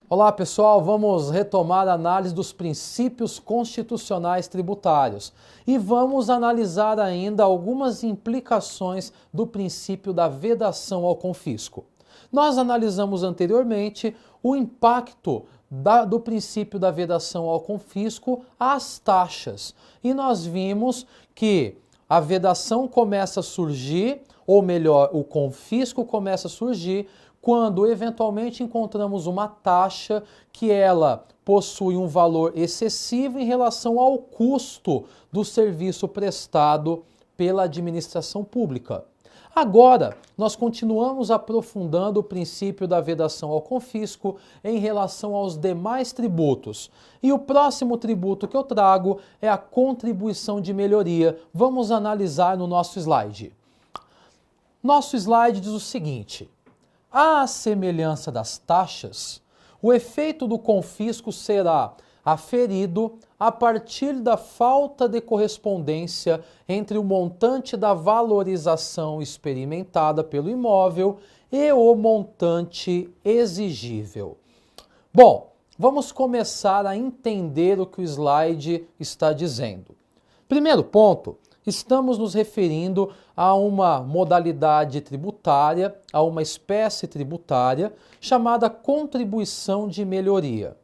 Olá pessoal, vamos retomar a análise dos princípios constitucionais tributários e vamos analisar ainda algumas implicações do princípio da vedação ao confisco. Nós analisamos anteriormente o impacto do princípio da vedação ao confisco às taxas e nós vimos que a vedação começa a surgir, ou melhor, o confisco começa a surgir quando eventualmente encontramos uma taxa que ela possui um valor excessivo em relação ao custo do serviço prestado pela administração pública. Agora, nós continuamos aprofundando o princípio da vedação ao confisco em relação aos demais tributos. E o próximo tributo que eu trago é a contribuição de melhoria. Vamos analisar no nosso slide. Nosso slide diz o seguinte: à semelhança das taxas, o efeito do confisco será aferido a partir da falta de correspondência entre o montante da valorização experimentada pelo imóvel e o montante exigível. Bom, vamos começar a entender o que o slide está dizendo. Primeiro ponto, estamos nos referindo a uma modalidade tributária, a uma espécie tributária chamada contribuição de melhoria.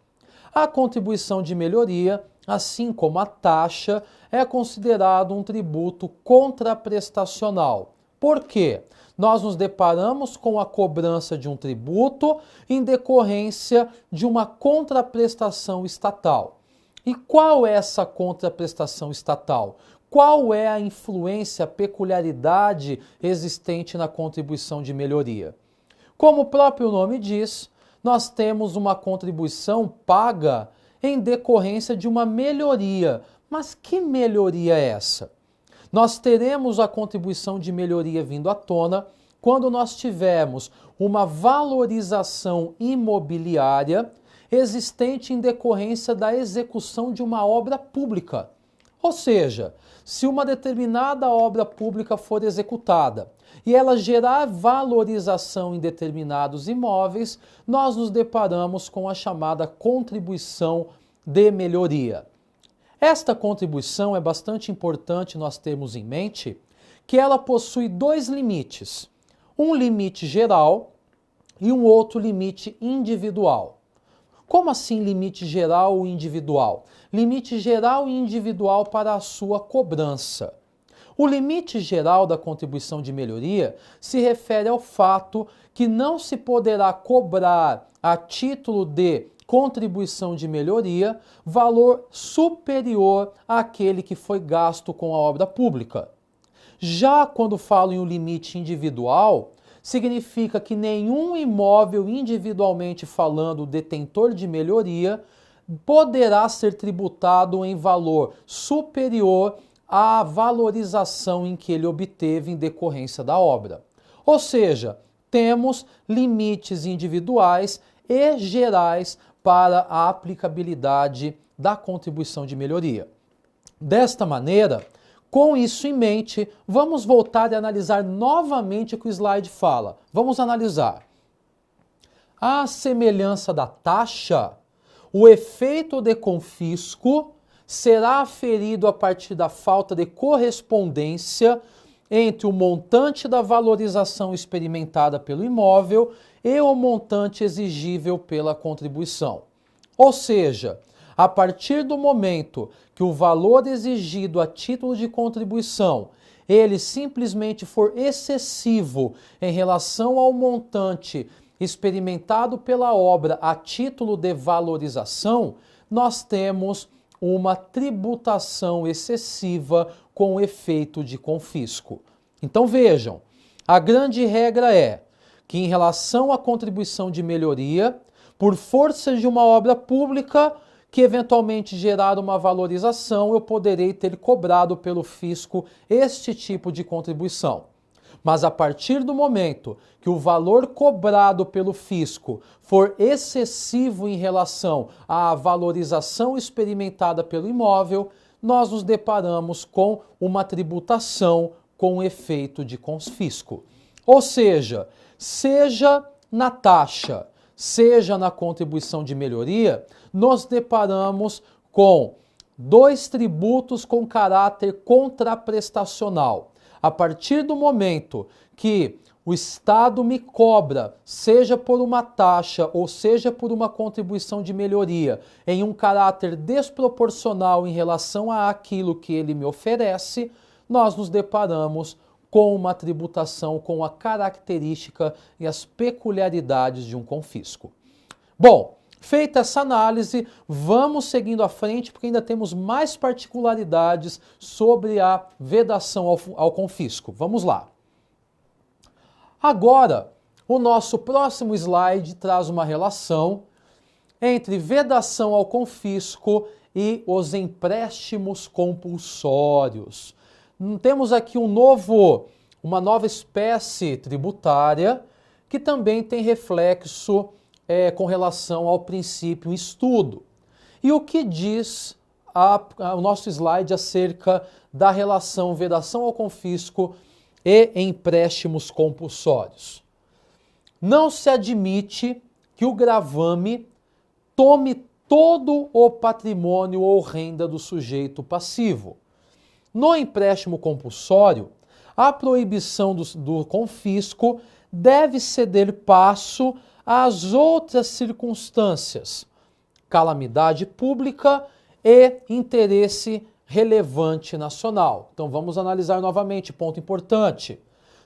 A contribuição de melhoria, assim como a taxa, é considerado um tributo contraprestacional. Por quê? Nós nos deparamos com a cobrança de um tributo em decorrência de uma contraprestação estatal. E qual é essa contraprestação estatal? Qual é a influência, a peculiaridade existente na contribuição de melhoria? Como o próprio nome diz, nós temos uma contribuição paga em decorrência de uma melhoria. Mas que melhoria é essa? Nós teremos a contribuição de melhoria vindo à tona quando nós tivermos uma valorização imobiliária existente em decorrência da execução de uma obra pública. Ou seja, se uma determinada obra pública for executada e ela gerar valorização em determinados imóveis, nós nos deparamos com a chamada contribuição de melhoria. Esta contribuição é bastante importante nós termos em mente que ela possui dois limites, um limite geral e um outro limite individual. Como assim limite geral ou individual? Limite geral e individual para a sua cobrança. O limite geral da contribuição de melhoria se refere ao fato que não se poderá cobrar a título de contribuição de melhoria valor superior àquele que foi gasto com a obra pública. Já quando falo em um limite individual, significa que nenhum imóvel individualmente falando detentor de melhoria poderá ser tributado em valor superior à valorização em que ele obteve em decorrência da obra. Ou seja, temos limites individuais e gerais para a aplicabilidade da contribuição de melhoria. Desta maneira, com isso em mente, vamos voltar e analisar novamente o que o slide fala. Vamos analisar. À semelhança da taxa, o efeito de confisco será aferido a partir da falta de correspondência entre o montante da valorização experimentada pelo imóvel e o montante exigível pela contribuição. Ou seja, a partir do momento que o valor exigido a título de contribuição ele simplesmente for excessivo em relação ao montante experimentado pela obra a título de valorização, nós temos uma tributação excessiva com efeito de confisco. Então vejam, a grande regra é que em relação à contribuição de melhoria, por força de uma obra pública que eventualmente gerar uma valorização, eu poderei ter cobrado pelo fisco este tipo de contribuição. Mas a partir do momento que o valor cobrado pelo fisco for excessivo em relação à valorização experimentada pelo imóvel, nós nos deparamos com uma tributação com efeito de confisco. Ou seja na taxa, seja na contribuição de melhoria, nos deparamos com dois tributos com caráter contraprestacional. A partir do momento que o Estado me cobra, seja por uma taxa ou seja por uma contribuição de melhoria, em um caráter desproporcional em relação àquilo que ele me oferece, nós nos deparamos com uma tributação com a característica e as peculiaridades de um confisco. Bom, feita essa análise, vamos seguindo à frente porque ainda temos mais particularidades sobre a vedação ao confisco. Vamos lá. Agora, o nosso próximo slide traz uma relação entre vedação ao confisco e os empréstimos compulsórios. Temos aqui uma nova espécie tributária que também tem reflexo com relação ao princípio em estudo. E o que diz o nosso slide acerca da relação vedação ao confisco e empréstimos compulsórios? Não se admite que o gravame tome todo o patrimônio ou renda do sujeito passivo. No empréstimo compulsório, a proibição do confisco deve ceder passo às outras circunstâncias, calamidade pública e interesse relevante nacional. Então vamos analisar novamente, ponto importante.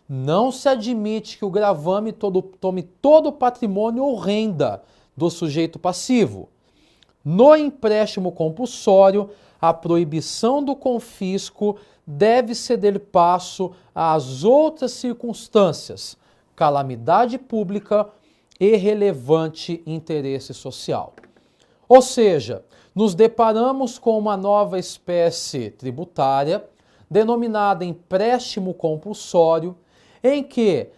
Não se admite que o gravame tome todo o patrimônio ou renda do sujeito passivo. No empréstimo compulsório, a proibição do confisco deve ceder passo às outras circunstâncias, calamidade pública e relevante interesse social. Ou seja, nos deparamos com uma nova espécie tributária, denominada empréstimo compulsório, em que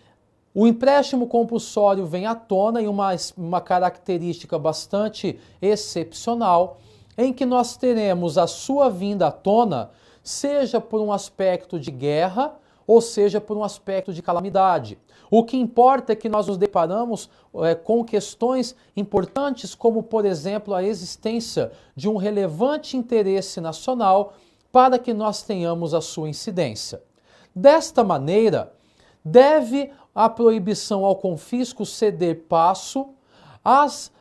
o empréstimo compulsório vem à tona em uma característica bastante excepcional, em que nós teremos a sua vinda à tona, seja por um aspecto de guerra, ou seja por um aspecto de calamidade. O que importa é que nós nos deparamos com questões importantes, como, por exemplo, a existência de um relevante interesse nacional para que nós tenhamos a sua incidência. Desta maneira, deve a proibição ao confisco ceder passo aos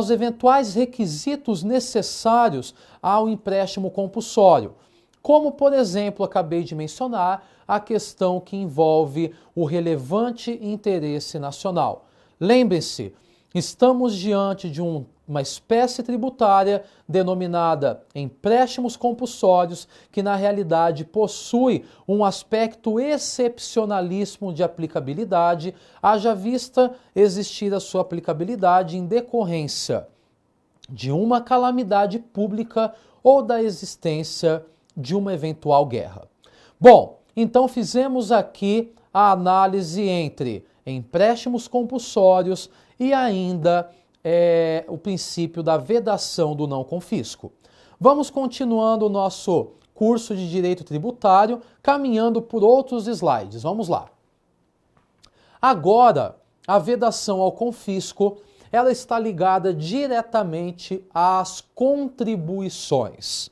eventuais requisitos necessários ao empréstimo compulsório, como, por exemplo, acabei de mencionar, a questão que envolve o relevante interesse nacional. Lembre-se, estamos diante de uma espécie tributária denominada empréstimos compulsórios, que na realidade possui um aspecto excepcionalíssimo de aplicabilidade, haja vista existir a sua aplicabilidade em decorrência de uma calamidade pública ou da existência de uma eventual guerra. Bom, então fizemos aqui a análise entre empréstimos compulsórios e ainda o princípio da vedação do não confisco. Vamos continuando o nosso curso de Direito Tributário, caminhando por outros slides. Vamos lá. Agora, a vedação ao confisco, ela está ligada diretamente às contribuições.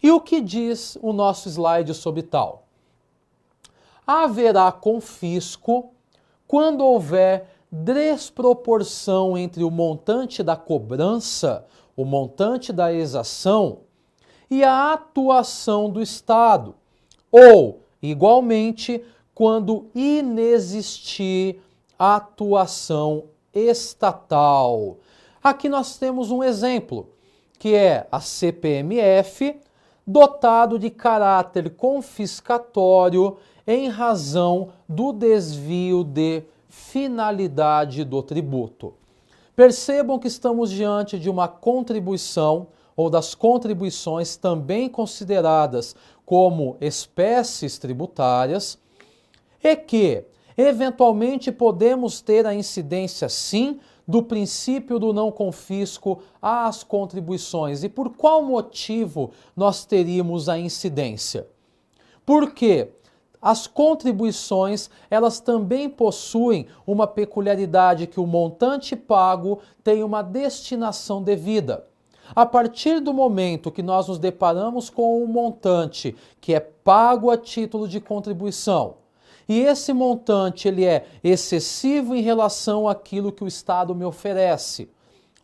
E o que diz o nosso slide sobre tal? Haverá confisco quando houver desproporção entre o montante da cobrança, o montante da exação e a atuação do Estado, ou, igualmente, quando inexistir atuação estatal. Aqui nós temos um exemplo, que é a CPMF, dotado de caráter confiscatório em razão do desvio de finalidade do tributo. Percebam que estamos diante de uma contribuição ou das contribuições também consideradas como espécies tributárias e que, eventualmente, podemos ter a incidência, sim, do princípio do não confisco às contribuições. E por qual motivo nós teríamos a incidência? Porque as contribuições, elas também possuem uma peculiaridade que o montante pago tem uma destinação devida. A partir do momento que nós nos deparamos com um montante que é pago a título de contribuição, e esse montante ele é excessivo em relação àquilo que o Estado me oferece,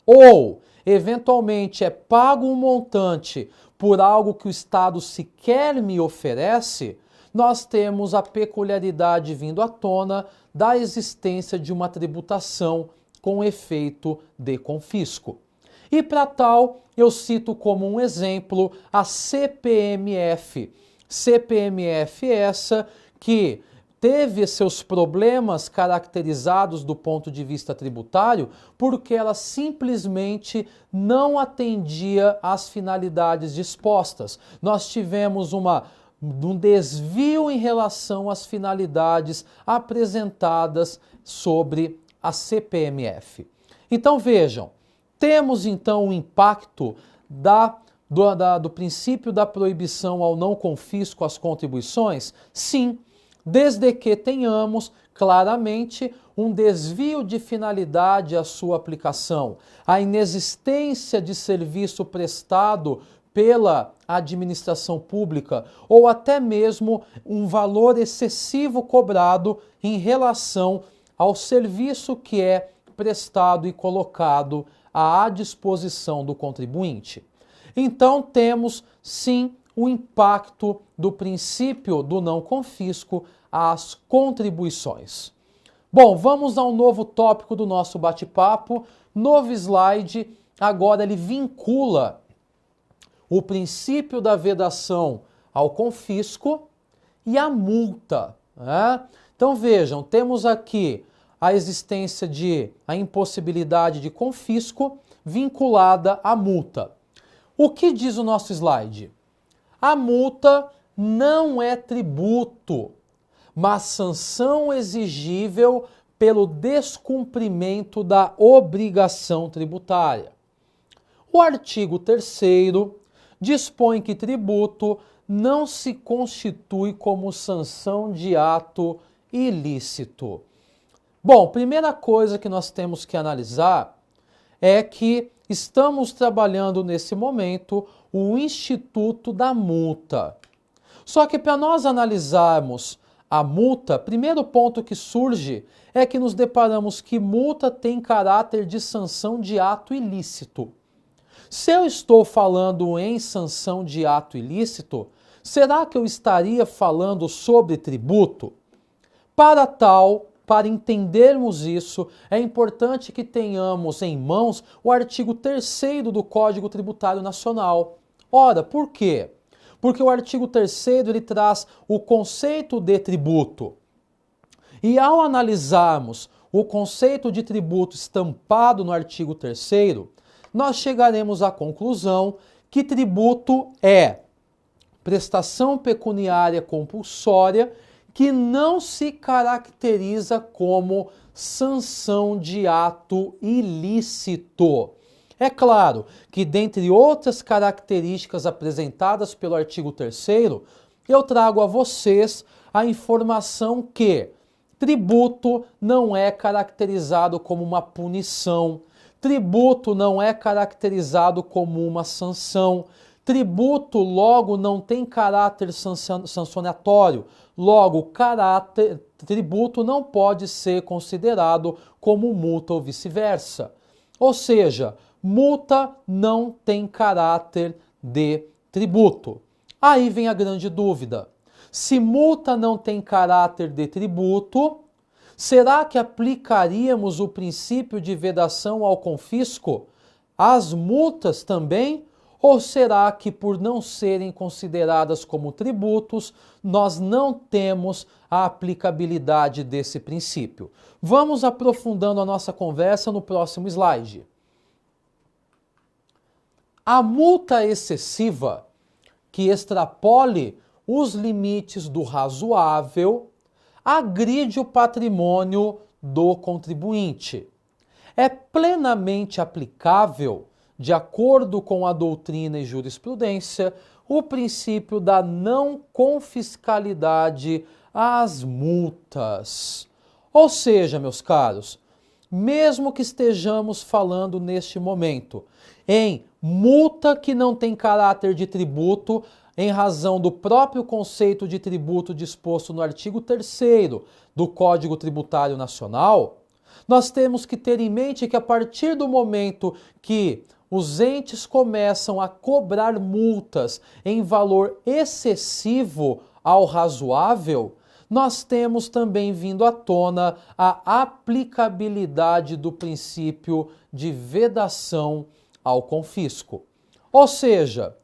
ou eventualmente é pago um montante por algo que o Estado sequer me oferece, nós temos a peculiaridade vindo à tona da existência de uma tributação com efeito de confisco. E para tal, eu cito como um exemplo a CPMF. CPMF essa que teve seus problemas caracterizados do ponto de vista tributário porque ela simplesmente não atendia às finalidades dispostas. Nós tivemos um desvio em relação às finalidades apresentadas sobre a CPMF. Então vejam, temos então o impacto do princípio da proibição ao não confisco às contribuições? Sim, desde que tenhamos claramente um desvio de finalidade à sua aplicação, a inexistência de serviço prestado pela administração pública ou até mesmo um valor excessivo cobrado em relação ao serviço que é prestado e colocado à disposição do contribuinte. Então temos sim o impacto do princípio do não confisco às contribuições. Bom, vamos a um novo tópico do nosso bate-papo. Novo slide, agora ele vincula o princípio da vedação ao confisco e a multa, né? Então vejam, temos aqui a existência a impossibilidade de confisco vinculada à multa. O que diz o nosso slide? A multa não é tributo, mas sanção exigível pelo descumprimento da obrigação tributária. O artigo 3º dispõe que tributo não se constitui como sanção de ato ilícito. Bom, primeira coisa que nós temos que analisar é que estamos trabalhando nesse momento o Instituto da Multa. Só que para nós analisarmos a multa, primeiro ponto que surge é que nos deparamos que multa tem caráter de sanção de ato ilícito. Se eu estou falando em sanção de ato ilícito, será que eu estaria falando sobre tributo? Para entendermos isso, é importante que tenhamos em mãos o artigo 3º do Código Tributário Nacional. Ora, por quê? Porque o artigo 3º ele traz o conceito de tributo. E ao analisarmos o conceito de tributo estampado no artigo 3º, nós chegaremos à conclusão que tributo é prestação pecuniária compulsória que não se caracteriza como sanção de ato ilícito. É claro que, dentre outras características apresentadas pelo artigo 3º, eu trago a vocês a informação que tributo não é caracterizado como uma punição, tributo não é caracterizado como uma sanção, tributo, logo, não tem caráter sancionatório, logo, tributo não pode ser considerado como multa ou vice-versa. Ou seja, multa não tem caráter de tributo. Aí vem a grande dúvida. Se multa não tem caráter de tributo, será que aplicaríamos o princípio de vedação ao confisco às multas também? Ou será que, por não serem consideradas como tributos, nós não temos a aplicabilidade desse princípio? Vamos aprofundando a nossa conversa no próximo slide. A multa excessiva, que extrapole os limites do razoável, agride o patrimônio do contribuinte. É plenamente aplicável, de acordo com a doutrina e jurisprudência, o princípio da não confiscalidade as multas. Ou seja, meus caros, mesmo que estejamos falando neste momento em multa que não tem caráter de tributo, em razão do próprio conceito de tributo disposto no artigo 3º do Código Tributário Nacional, nós temos que ter em mente que a partir do momento que os entes começam a cobrar multas em valor excessivo ao razoável, nós temos também vindo à tona a aplicabilidade do princípio de vedação ao confisco. Ou seja,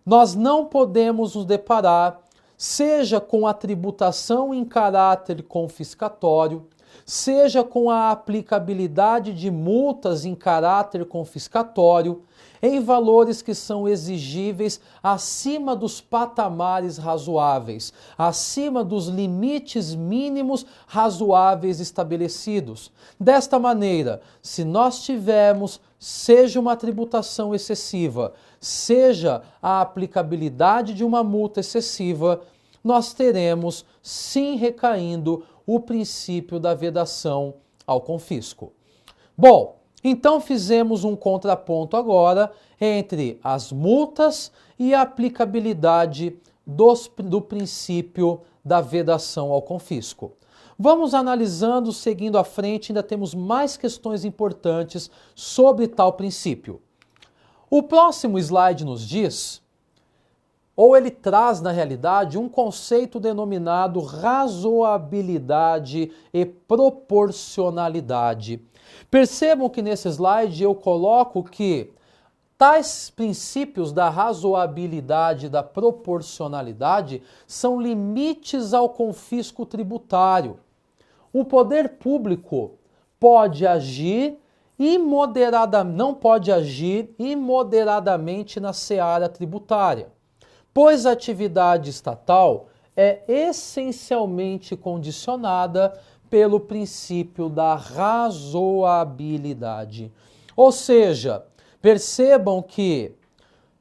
nós não podemos nos deparar, seja com a tributação em caráter confiscatório, seja com a aplicabilidade de multas em caráter confiscatório, em valores que são exigíveis acima dos patamares razoáveis, acima dos limites mínimos razoáveis estabelecidos. Desta maneira, se nós tivermos, seja uma tributação excessiva, seja a aplicabilidade de uma multa excessiva, nós teremos sim recaindo o princípio da vedação ao confisco. Bom, então fizemos um contraponto agora entre as multas e a aplicabilidade do princípio da vedação ao confisco. Vamos analisando, seguindo à frente, ainda temos mais questões importantes sobre tal princípio. O próximo slide nos diz, ou ele traz na realidade, um conceito denominado razoabilidade e proporcionalidade. Percebam que nesse slide eu coloco que tais princípios da razoabilidade e da proporcionalidade são limites ao confisco tributário. O poder público pode agir não pode agir imoderadamente na seara tributária, pois a atividade estatal é essencialmente condicionada pelo princípio da razoabilidade. Ou seja, percebam que,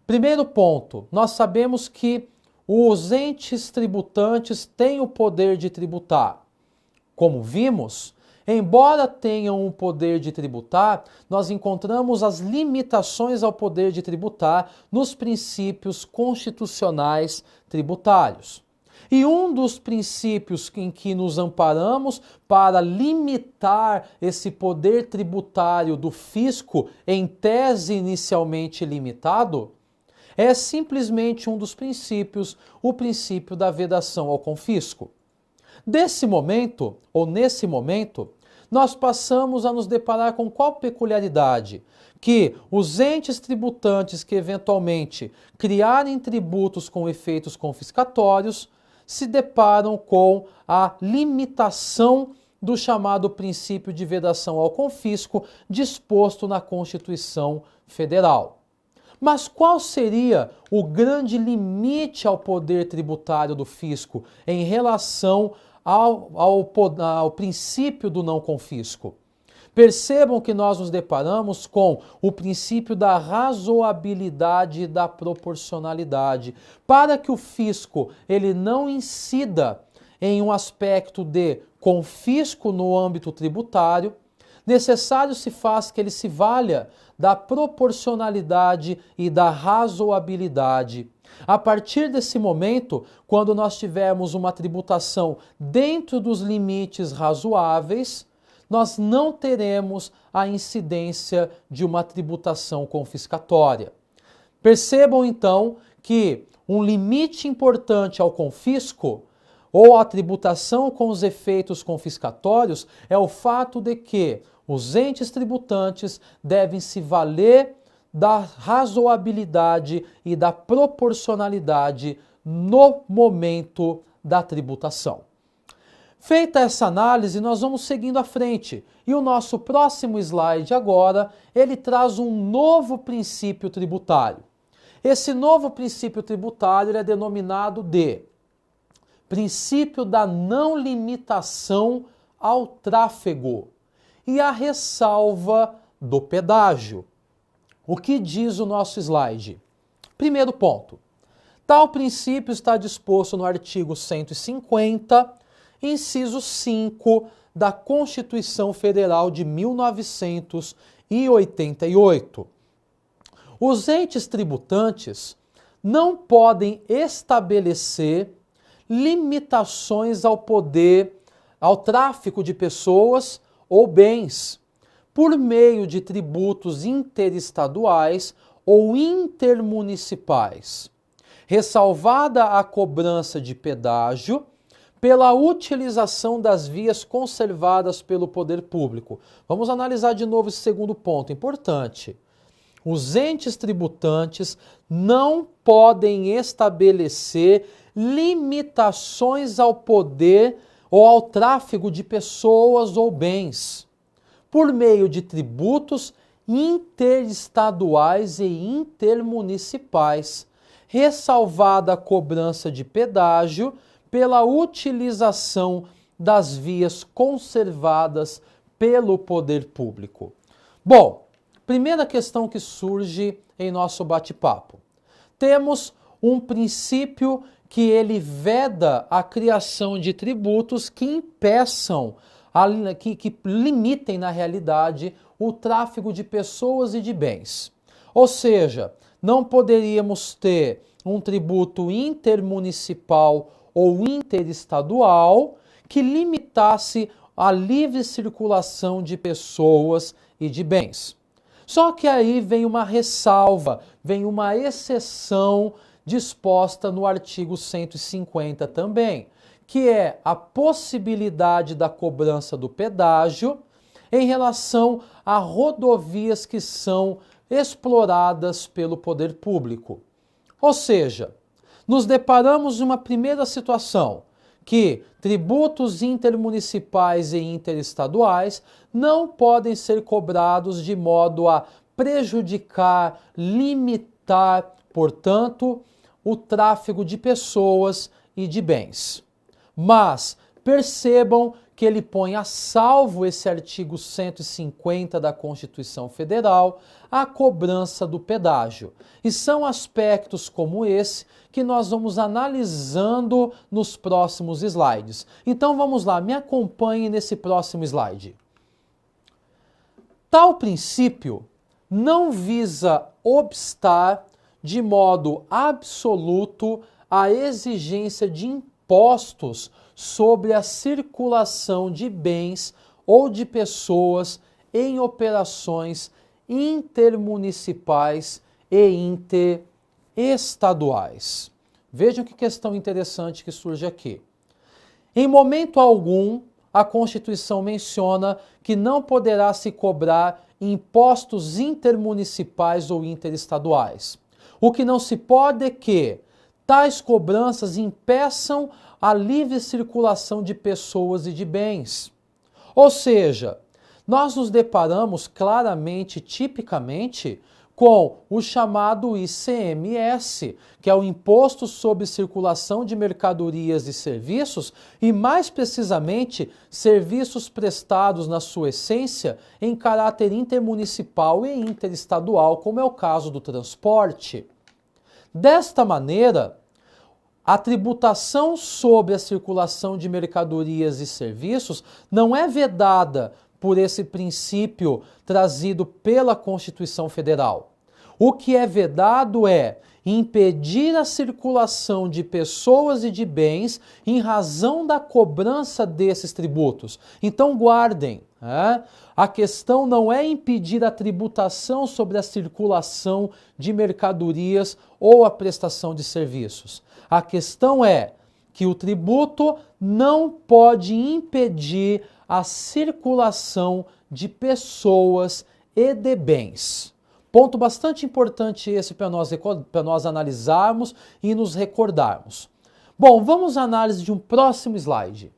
primeiro ponto, nós sabemos que os entes tributantes têm o poder de tributar. Como vimos, embora tenham o poder de tributar, nós encontramos as limitações ao poder de tributar nos princípios constitucionais tributários. E um dos princípios em que nos amparamos para limitar esse poder tributário do fisco, em tese inicialmente limitado, é simplesmente um dos princípios, o princípio da vedação ao confisco. Nesse momento, nós passamos a nos deparar com qual peculiaridade? Que os entes tributantes que eventualmente criarem tributos com efeitos confiscatórios se deparam com a limitação do chamado princípio de vedação ao confisco disposto na Constituição Federal. Mas qual seria o grande limite ao poder tributário do fisco em relação ao princípio do não confisco? Percebam que nós nos deparamos com o princípio da razoabilidade e da proporcionalidade. Para que o fisco ele não incida em um aspecto de confisco no âmbito tributário, necessário se faz que ele se valha da proporcionalidade e da razoabilidade. A partir desse momento, quando nós tivermos uma tributação dentro dos limites razoáveis, nós não teremos a incidência de uma tributação confiscatória. Percebam então que um limite importante ao confisco ou à tributação com os efeitos confiscatórios é o fato de que os entes tributantes devem se valer da razoabilidade e da proporcionalidade no momento da tributação. Feita essa análise, nós vamos seguindo à frente. E o nosso próximo slide agora, ele traz um novo princípio tributário. Esse novo princípio tributário é denominado de princípio da não limitação ao tráfego e a ressalva do pedágio. O que diz o nosso slide? Primeiro ponto. Tal princípio está disposto no artigo 150 inciso 5 da Constituição Federal de 1988. Os entes tributantes não podem estabelecer limitações ao poder, ao tráfico de pessoas ou bens, por meio de tributos interestaduais ou intermunicipais, ressalvada a cobrança de pedágio pela utilização das vias conservadas pelo poder público. Vamos analisar de novo esse segundo ponto, importante. Os entes tributantes não podem estabelecer limitações ao poder ou ao tráfego de pessoas ou bens, por meio de tributos interestaduais e intermunicipais, ressalvada a cobrança de pedágio pela utilização das vias conservadas pelo poder público. Bom, primeira questão que surge em nosso bate-papo. Temos um princípio que ele veda a criação de tributos que impeçam, que limitem na realidade o tráfego de pessoas e de bens. Ou seja, não poderíamos ter um tributo intermunicipal ou interestadual que limitasse a livre circulação de pessoas e de bens. Só que aí vem uma ressalva, vem uma exceção disposta no artigo 150 também, que é a possibilidade da cobrança do pedágio em relação a rodovias que são exploradas pelo poder público. Ou seja, nos deparamos em uma primeira situação, que tributos intermunicipais e interestaduais não podem ser cobrados de modo a prejudicar, limitar, portanto, o tráfego de pessoas e de bens. Mas percebam que ele põe a salvo esse artigo 150 da Constituição Federal, a cobrança do pedágio. E são aspectos como esse que nós vamos analisando nos próximos slides. Então vamos lá, me acompanhe nesse próximo slide. Tal princípio não visa obstar de modo absoluto a exigência de impostos sobre a circulação de bens ou de pessoas em operações intermunicipais e interestaduais. Vejam que questão interessante que surge aqui. Em momento algum, a Constituição menciona que não poderá se cobrar impostos intermunicipais ou interestaduais. O que não se pode é que tais cobranças impeçam a livre circulação de pessoas e de bens. Ou seja, nós nos deparamos claramente, tipicamente, com o chamado ICMS, que é o Imposto sobre Circulação de Mercadorias e Serviços, e mais precisamente, serviços prestados na sua essência em caráter intermunicipal e interestadual, como é o caso do transporte. Desta maneira, a tributação sobre a circulação de mercadorias e serviços não é vedada por esse princípio trazido pela Constituição Federal. O que é vedado é impedir a circulação de pessoas e de bens em razão da cobrança desses tributos. Então guardem, a questão não é impedir a tributação sobre a circulação de mercadorias ou a prestação de serviços. A questão é que o tributo não pode impedir a circulação de pessoas e de bens. Ponto bastante importante esse para nós analisarmos e nos recordarmos. Bom, vamos à análise de um próximo slide.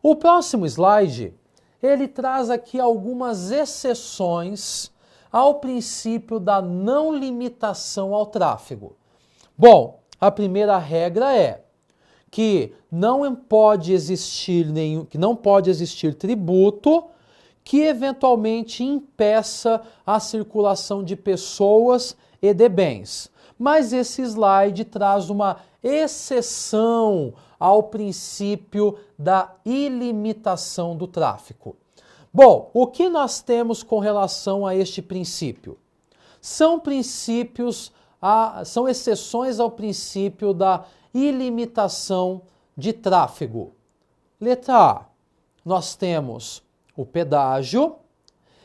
O próximo slide, ele traz aqui algumas exceções ao princípio da não limitação ao tráfego. Bom, a primeira regra é que não pode existir tributo que eventualmente impeça a circulação de pessoas e de bens. Mas esse slide traz uma exceção ao princípio da ilimitação do tráfico. Bom, o que nós temos com relação a este princípio? São exceções ao princípio da ilimitação de tráfego. Letra A, nós temos o pedágio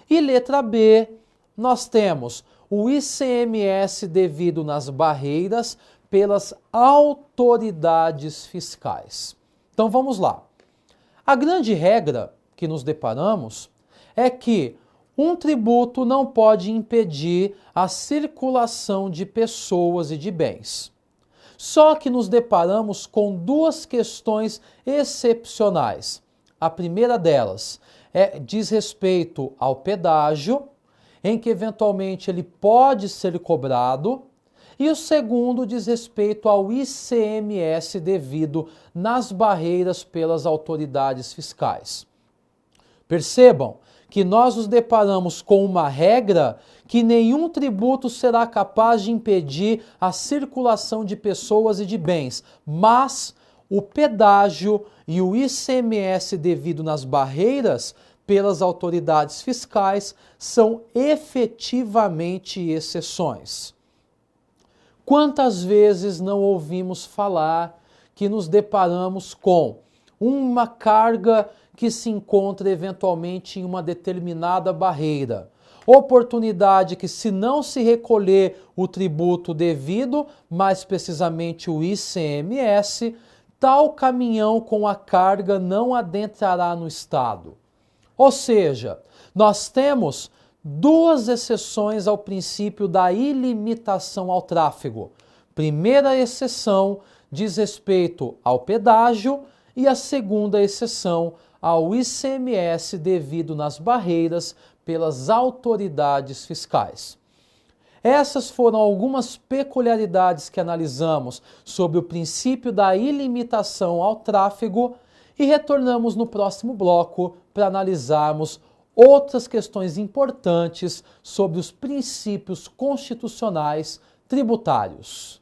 e letra B, nós temos o ICMS devido nas barreiras pelas autoridades fiscais. Então vamos lá. A grande regra que nos deparamos é que um tributo não pode impedir a circulação de pessoas e de bens. Só que nos deparamos com duas questões excepcionais. A primeira delas diz respeito ao pedágio, em que eventualmente ele pode ser cobrado, e o segundo diz respeito ao ICMS devido nas barreiras pelas autoridades fiscais. Percebam que nós nos deparamos com uma regra que nenhum tributo será capaz de impedir a circulação de pessoas e de bens, mas o pedágio e o ICMS devido nas barreiras pelas autoridades fiscais são efetivamente exceções. Quantas vezes não ouvimos falar que nos deparamos com uma carga que se encontra eventualmente em uma determinada barreira? Oportunidade que, se não se recolher o tributo devido, mais precisamente o ICMS, tal caminhão com a carga não adentrará no estado. Ou seja, nós temos duas exceções ao princípio da ilimitação ao tráfego. Primeira exceção diz respeito ao pedágio e a segunda exceção ao ICMS devido nas barreiras pelas autoridades fiscais. Essas foram algumas peculiaridades que analisamos sobre o princípio da ilimitação ao tráfego e retornamos no próximo bloco para analisarmos outras questões importantes sobre os princípios constitucionais tributários.